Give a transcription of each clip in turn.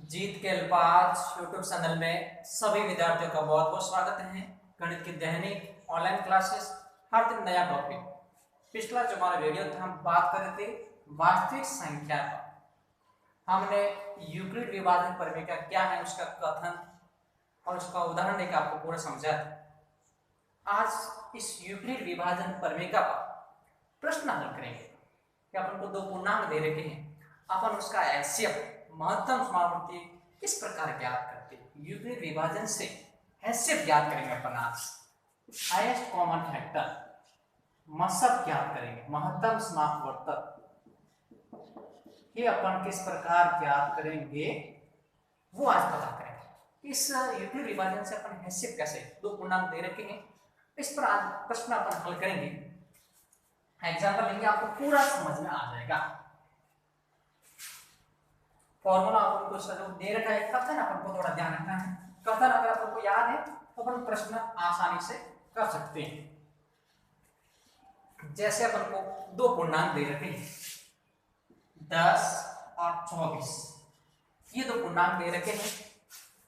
जीत के अल्पाज YouTube channel में सभी विद्यार्थियों का बहुत बहुत स्वागत है। गणित की दैनिक ऑनलाइन क्लासेस, हर दिन नया टॉपिक। पिछला जो हमारा वीडियो था हम बात कर रहे थे वास्तविक संख्या पर। हमने यूक्लिड विभाजन प्रमेय का क्या है उसका कथन और उसका उदाहरण देकर आपको पूरा समझा था। आज इस यूक्लिड विभाजन प्रमेय का प्रश्न हल करेंगे कि अपन को दो पूर्णांक दे रखे हैं, अपन उसका एचसीएफ महत्तम समावर्ती किस प्रकार ज्ञात करते हैं। यूक्लिड विभाजन से एचसीएफ ज्ञात करेंगे अपन आज। हाईएस्ट कॉमन फैक्टर मसब ज्ञात करेंगे, महत्तम समावर्तक ये अपन किस प्रकार ज्ञात करेंगे वो आज पता करेंगे। इस यूक्लिड विभाजन से अपन एचसीएफ कैसे, दो पूर्णांक दे रखे हैं, इस पर आज प्रश्न अपन हल करेंगे। एग्जाम्पल लेंगे, आपको पूरा समझ में आ जाएगा। फॉर्मूला अपन को जो दे रखा है, कथन अपन को थोड़ा ध्यान रखना है। कथन अगर अपन को याद है तो अपन प्रश्न आसानी से कर सकते हैं। जैसे अपन को दो पूर्णांक दे रखे हैं 10 और 24, ये दो पूर्णांक दे रखे हैं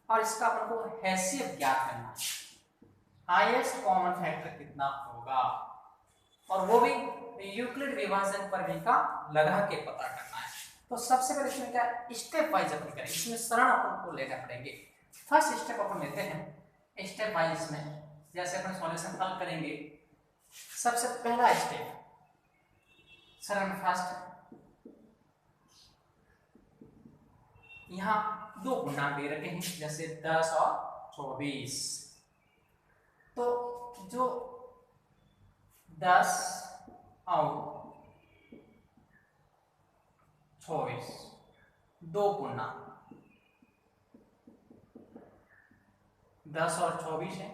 और इसका अपन को हैसियत ज्ञात करना है। हाईएस्ट कॉमन फैक्टर कितना होगा और वो भी यूक्लिड विभाजन प्रमेय का लगा के पता करना है। तो सबसे पहले इसमें क्या स्टेप वाइज अपन करेंगे, इसमें सरल अपन को लेना पड़ेंगे। फर्स्ट स्टेप अपन लेते हैं स्टेप वाइज में, जैसे अपन सॉल्यूशन हल करेंगे। सबसे पहला स्टेप सरल फर्स्ट, यहाँ दो पूर्णांक दे रखे हैं जैसे 10 और 24। तो जो 10 और 24 दो पूर्णांक 10 और 24 है।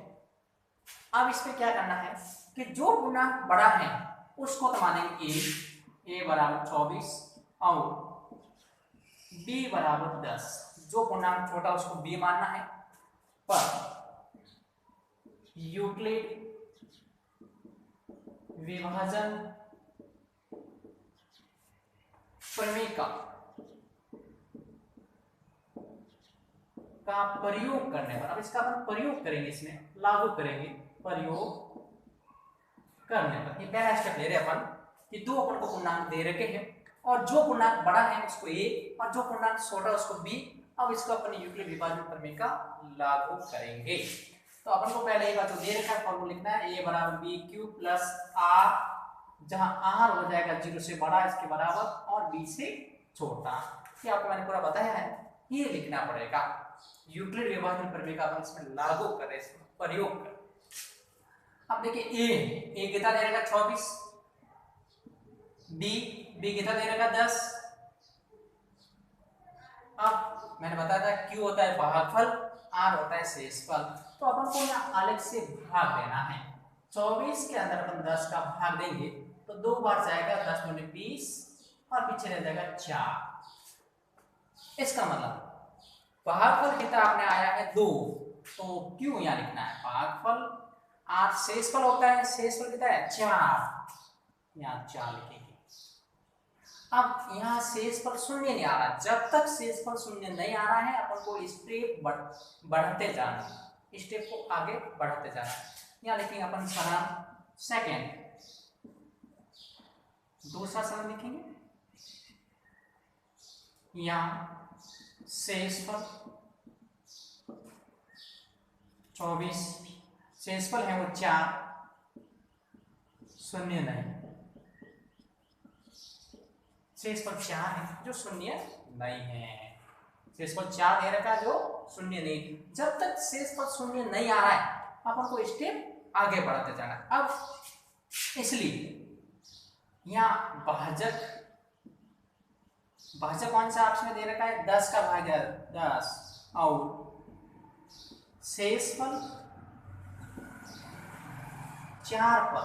अब इसमें क्या करना है कि जो पूर्णांक बड़ा है उसको तो मानेंगे a बराबर 24 और b बराबर 10। जो पूर्णांक छोटा उसको b मानना है। पर यूक्लिड विभाजन प्रमेय का प्रयोग करने पर, अब इसका अपन प्रयोग करेंगे, इसमें लागू करेंगे प्रयोग करने पर। ये पहला स्टेप ले रहे अपन कि दो अपन को पूर्णांक दे रखे हैं और जो पूर्णांक बड़ा है उसको a और जो पूर्णांक छोटा उसको b। अब इसको अपन यूक्लिड विभाजन प्रमेय का लागू करेंगे। तो अपन को पहले एक बार जो दे रखा है फॉर्मूला लिखना है, a बराबर b क्यूब प्लस r, जहां r हो जाएगा 0 से बड़ा इसके बराबर और b से छोटा। ये आपको मैंने पूरा बताया है, ये लिखना पड़ेगा। यूक्लिड विभाजन प्रमेय का अपन इसमें लागू करें, इसमें प्रयोग करें। अब देखिए a कितना दे रखा 24, b कितना दे रखा 10। अब मैंने बताया था q होता है भागफल, r होता है शेषफल। तो अपन को यहाँ अलग से भाग देना है। 24 के अंदर अपन 10 का भाग देंगे तो दो बार जाएगा, 10 दूनी 20 और पीछे रह जाएगा 4। इसका मतलब भागफल कितना आपने आया है 2, तो क्यों यहाँ लिखना है भागफल, r शेषफल होता है, शेषफल कितना है 4, यहाँ 4 लिखेंगे। अब यहाँ शेषफल शून्य नहीं आ रहा, जब तक शेषफल शून्य नहीं आ रहा है अपन को स्टेप बढ़ते जाना है, स्टेप को आगे बढ़ते जाना है। यहाँ लिखेंगे अपन सरण सेकेंड, दूसरा सरण लिखेंगे। यहाँ शेषफल 24, शेषफल है वो 4, शून्य नहीं, शेषफल 4 है जो शून्य नहीं है। शेषफल 4 दे रखा जो शून्य नहीं। जब तक शेषफल शून्य नहीं आ रहा है अपन को स्टेप आगे बढ़ाते जाना। अब इसलिए यहाँ भाजक कौन सा आपस में दे रखा है 10 का भाग 10 और शेषफल 4 पर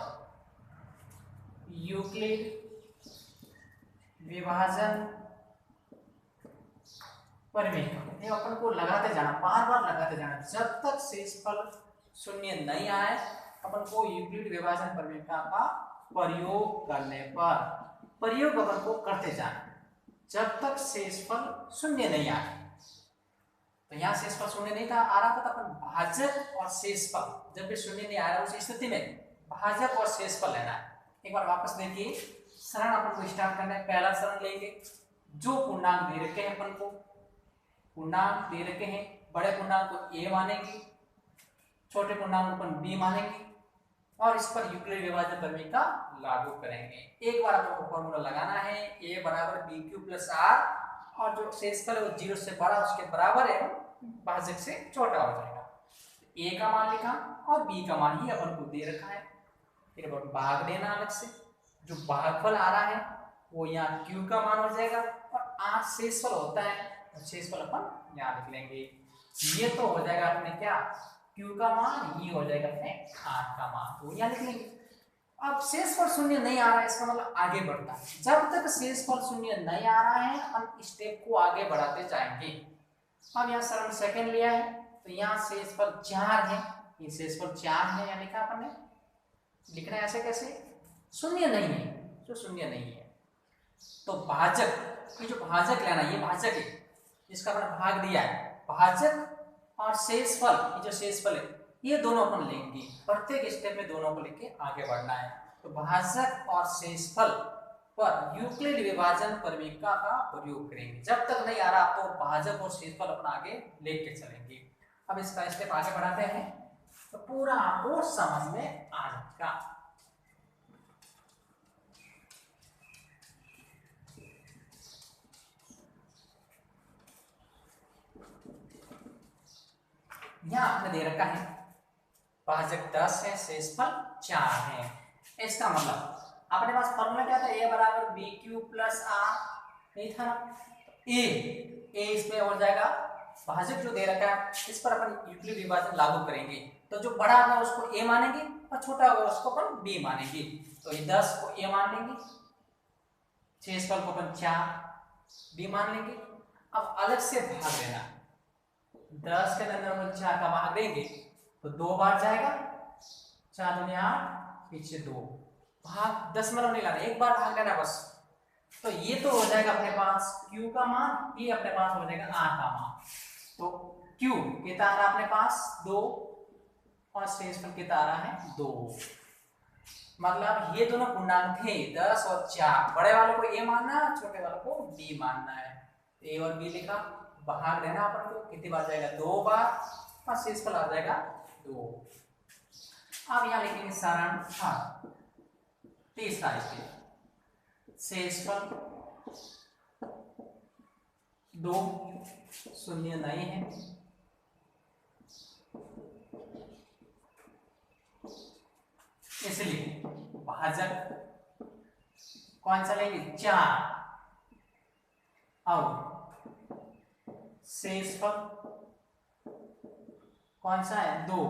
यूक्लिड विभाजन प्रमेय ये अपन को लगाते जाना, बार बार लगाते जाना जब तक शेषफल शून्य नहीं आए। अपन को यूक्लिड विभाजन प्रमेय का प्रयोग करने पर प्रयोग अपन को करते जाना जब तक शेषफल शून्य नहीं आए। तो यहाँ शेषफल शून्य नहीं था आ रहा था, तो अपन भाजक और शेषफल, जब भी शून्य नहीं आ रहा उस स्थिति में भाजक और शेषफल लेना है। एक बार वापस देखिए, सरण अपन को स्टार्ट करना है। पहला सरण लेंगे, जो पूर्णांक दे रखे हैं अपन को, पूर्णांक दे रखे हैं, बड़े पूर्णांक को ए मानेंगे, छोटे पूर्णांक को अपन बी मानेंगे, और इस पर यूक्लिड विभाजन प्रमेय का लागू करेंगे। एक बार अपन को फॉर्मूला लगाना है, a बराबर बी क्यू प्लस आर, और जो शेषफल है वो 0 से बड़ा उसके बराबर है, भाजक से छोटा हो जाएगा। a का मान लिखा और b का मान ही अपन को दे रखा है। फिर अपन भाग देना अलग से, जो भागफल आ रहा है वो यहाँ q का मान हो जाएगा, और r शेषफल होता है, तो शेषफल अपन यहाँ लिख लेंगे। ये तो हो जाएगा अपने क्या, q का मान, ये हो जाएगा अपने r का मान, तो यहाँ लिख लेंगे। अब शेषफल शून्य नहीं आ रहा है, इसका मतलब आगे बढ़ता है। जब तक शेषफल शून्य नहीं आ रहा है हम स्टेप को आगे बढ़ाते जाएंगे। अब यहाँ सरण सेकंड लिया है, तो यहाँ शेषफल 4 है, ये शेषफल 4 है, यहाँ लिखा अपन ने। लिखना है ऐसे कैसे, शून्य नहीं है, जो शून्य नहीं है तो भाजक, ये जो भाजक लेना, ये भाजक है, इसका अपन भाग दिया है, भाजक और शेषफल, ये जो शेषफल है ये दोनों अपन लेंगे, प्रत्येक स्टेप में दोनों को लेके आगे बढ़ना है। तो भाजक और शेषफल पर यूक्लिड विभाजन प्रमेयिका का प्रयोग करेंगे। जब तक नहीं आ रहा तो भाजक और शेषफल अपन आगे लेके चलेंगे। अब इसका स्टेप आगे बढ़ाते हैं तो पूरा आपको समझ में आ जाएगा। यहाँ आपने दे रखा है भाजक 10 है, शेषफल 4 है। इसका मतलब अपने पास फॉर्मूला क्या था, a बराबर बी क्यू प्लस आर, नहीं था ना, a इसमें हो जाएगा, भाजक जो दे रखा है इस पर अपन यूक्लिड विभाजन लागू करेंगे, तो जो बड़ा होगा उसको a मानेंगे और छोटा होगा उसको अपन b मानेंगे। तो ये 10 को a मान लेंगे, शेषफल को अपन 4 b मान लेंगे। अब अलग से भाग देना, 10 के अंदर अपन 4 का भाग देंगे तो 2 बार जाएगा, 4 दूनी 8, पीछे 2, भाग 10 मतलब नहीं लाना, एक बार भाग लेना बस। तो ये तो हो जाएगा अपने पास q का मान, ये अपने पास हो जाएगा r का मान। तो q कितना आ रहा अपने पास 2, और शेषफल कितना आ रहा है 2। मतलब ये दोनों पूर्णांक थे 10 और 4, बड़े वाले को a मानना है, छोटे वाले को b मानना है। a और b लिखा, भाग देना अपन को, कितनी बार जाएगा 2 बार, और शेषफल आ जाएगा 2। अब यहाँ लिखेंगे सरण तीसरा स्टेप, शेषफल 2 शून्य नहीं है, इसलिए भाजक कौन सा लेंगे 4, और शेषफल कौन सा है 2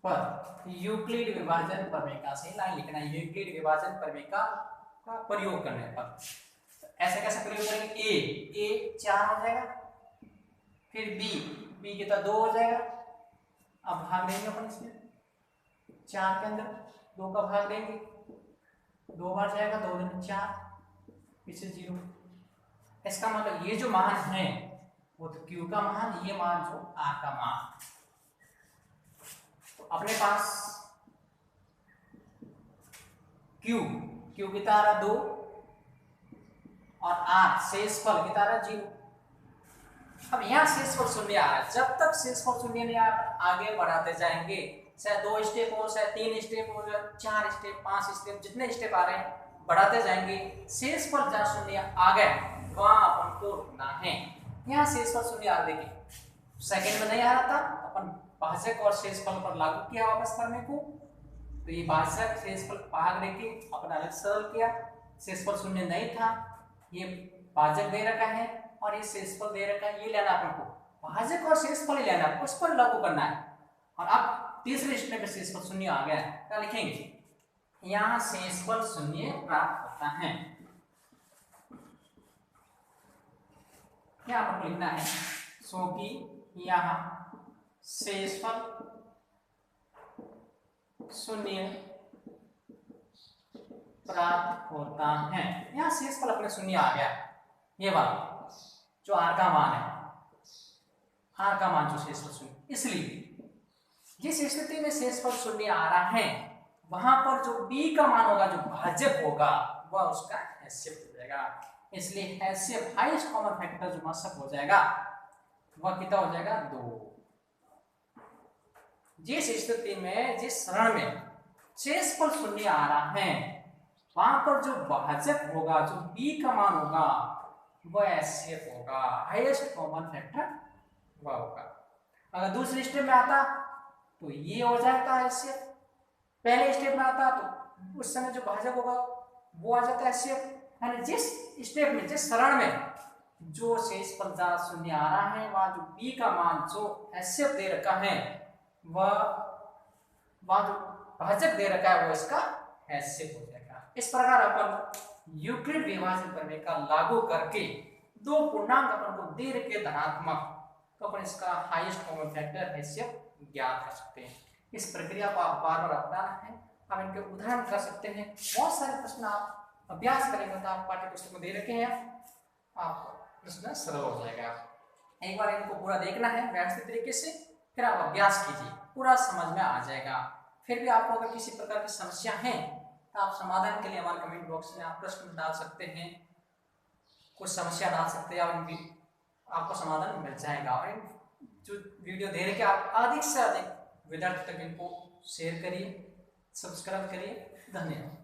पर यूक्लिड विभाजन प्रमेय से लाइन लिखना है, यूक्लिड विभाजन प्रमेय का प्रयोग करने पर। ऐसे कैसे प्रयोग करेंगे, a 4 हो जाएगा, फिर b कितना 2 हो जाएगा। अब भाग देंगे अपन इसमें, 4 के अंदर 2 का भाग देंगे, 2 बार जाएगा, 2 दूनी 4, पीछे 0। इसका मतलब ये जो मान है वो तो q का मान, ये मान जो r का मान। तो अपने पास q कितना आ रहा 2, और r शेषफल कितना आ रहा 0। अब यहाँ शेषफल शून्य आ रहा है, जब तक शेषफल शून्य नहीं आगे बढ़ाते जाएंगे, चाहे 2 स्टेप हो, चाहे 3 स्टेप हो, 4 स्टेप, 5 स्टेप, जितने स्टेप आ रहे हैं बढ़ाते जाएंगे। शेषफल जहाँ शून्य आ गए वहां अपन को रुकना है। यहाँ शेषफल शून्य आ, देखिए सेकंड में नहीं आ रहा था, अपन भाजक और शेषफल पर लागू किया वापस करने को, तो ये भाजक शेषफल भाग लेके अपन अलग सरल किया। शेषफल शून्य नहीं था, ये भाजक दे रखा है और ये शेषफल दे रखा है, ये लेना अपन को, भाजक और शेषफल ही लेना है, उस पर लागू करना है। और अब तीसरे स्टेप में शेषफल शून्य आ गया है, क्या लिखेंगे, यहाँ शेषफल शून्य प्राप्त होता है। क्या आपको लिखना है, सो कि यहाँ शेषफल शून्य प्राप्त होता है। यहाँ शेषफल अपने शून्य आ गया, ये वाला जो r का मान है, आर का मान जो शेषफल शून्य, इसलिए जिस स्थिति में शेषफल शून्य आ रहा है वहां पर जो बी का मान होगा, जो भाजक होगा, वह उसका HCF हो जाएगा। इसलिए HCF हाईएस्ट कॉमन फैक्टर जो मशक हो जाएगा वह कितना हो जाएगा, 2। जिस स्थिति में, जिस क्षण में शेषफल शून्य आ रहा है वहां पर जो भाजक होगा, जो बी का मान होगा, वह HCF होगा, हाईएस्ट कॉमन फैक्टर वह होगा। अगर दूसरे स्टेप में आता तो ये हो जाता है HCF, पहले स्टेप में आता तो उस समय जो भाजक होगा वो आ जाता है HCF। यानी जिस स्टेप में, जिस क्षण में जो शेषफल शून्य आ रहा है वहां जो बी का मान जो HCF दे रखा है, वह वहां जो भाजक दे रखा है वो इसका HCF हो जाएगा। इस प्रकार अपन यूक्लिड विभाजन प्रमेय का लागू करके दो पूर्णांक अपन को दे रखे धनात्मक, तो अपन इसका हाईएस्ट कॉमन फैक्टर HCF ज्ञात कर सकते हैं। इस प्रक्रिया को आप बार बार अपनाना है। आप इनके उदाहरण कर सकते हैं। बहुत सारे प्रश्न आप अभ्यास करेंगे तो आप पाठ्य पुस्तक में दे रखे हैं, आपको प्रश्न सरल हो जाएगा। एक बार इनको पूरा देखना है व्यवस्थित तरीके से, फिर आप अभ्यास कीजिए, पूरा समझ में आ जाएगा। फिर भी आपको अगर किसी प्रकार की समस्या है तो आप समाधान के लिए हमारे कमेंट बॉक्स में आप प्रश्न डाल सकते हैं, कुछ समस्या डाल सकते हैं, और आपको समाधान मिल जाएगा। और जो वीडियो दे रहे कि आप अधिक से अधिक विद्यार्थी तक इनको शेयर करिए, सब्सक्राइब करिए। धन्यवाद।